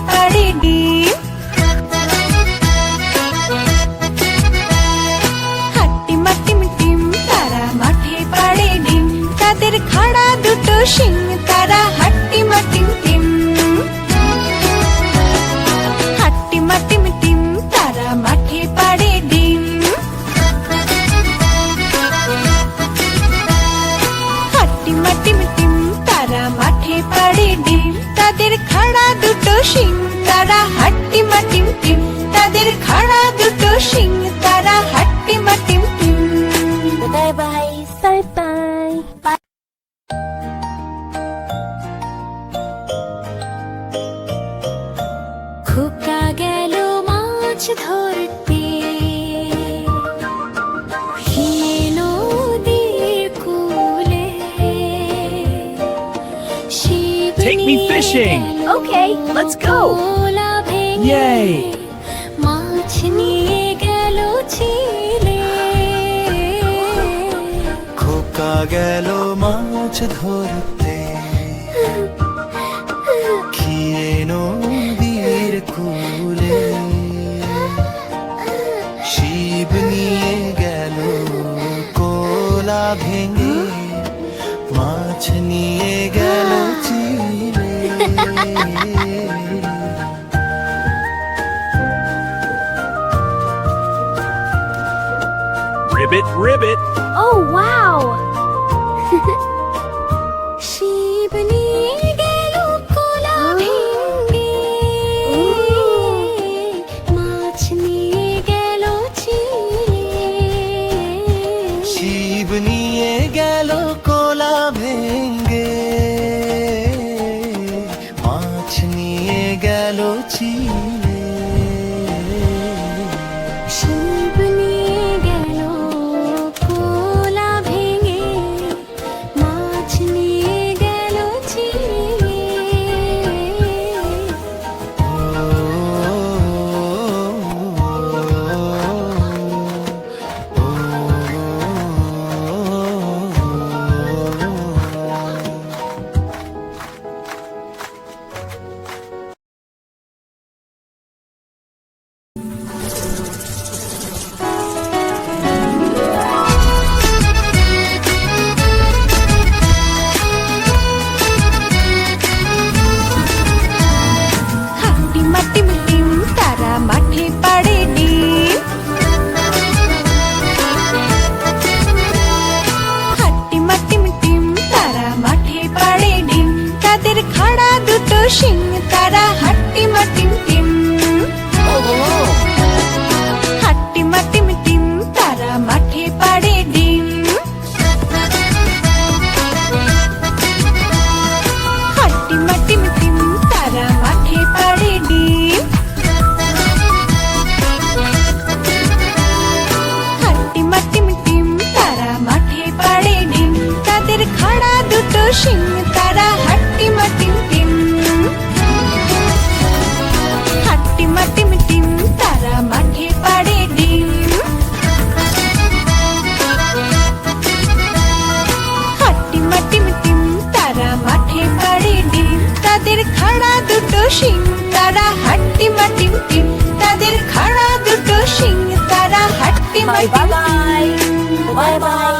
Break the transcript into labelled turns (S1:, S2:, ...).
S1: পাড়ে ডিম। হাট্টিমা টিম টিম তারা মাঠে পাড়ে ডিম, তাদের খাড়া দুটো শিং তারা হাট্টিমা টিম টিম। হাট্টিমা টিম টিম তারা মাঠে পাড়ে ডিম। হাট্টিমা টিম টিম তারা মাঠে পাড়ে ডিম, তাদের খাড়া দুটো শিং তারা হাট্টিমা টিম টিম। তাদের খাড়া দুটো শিং তারা হাট্টিমা টিম টিম।
S2: Bye bye bye bye bye.
S1: খোকা গেল মাছ ধরতে নদীর কূলে।
S3: Take me fishing.
S2: Okay, let's go.
S3: Yay!
S1: মাছ নিয়ে গেল ছিলে।
S4: খোকা গেল মাছ ধরতে খেয়ে নদীর কূলে। শিব নিয়ে গেল কোলা ভেঙে, মাছ নিয়ে গেল চিলে।
S3: Ribbit, ribbit.
S2: Oh wow.
S1: Shiva নিয়ে গেল কোলা ভেঙে, মাছ নিয়ে গেল চিলে।
S4: শিব নিয়ে গেল কোলা ভেঙে, মাছ নিয়ে গেল চিলে।
S1: শিব নিয়ে গেল কোলা ভেঙে, মাছ নিয়ে গেল চিলে। হাট্টিমা টিম টিম তারা মাঠে পাড়ে ডিম। হাট্টিমা টিম টিম তারা মাঠে পাড়ে ডিম, তাদের খাড়া দুটো শিং তারা হাট্টিমা টিম টিম। হাট্টিমা টিম টিম তারা মাঠে পাড়ে ডিম। হাট্টিমা টিম টিম তারা মাঠে পাড়ে ডিম। হাট্টিমা টিম টিম তারা মাঠে পাড়ে ডিম, তাদের খাড়া দুটো শিং তারা হাট্টিমা টিম টিম। হাট্টিমা টিম টিম তারা মাঠে পাড়ে ডিম। হাট্টিমা টিম টিম তারা মাঠে পাড়ে ডিম, তাদের খাড়া দুটো শিং তারা হাট্টিমা টিম টিম। তাদের খাড়া দুটো শিং তারা হাট্টিমা
S2: Bye
S1: team
S2: bye
S1: team.
S2: bye. Bye bye.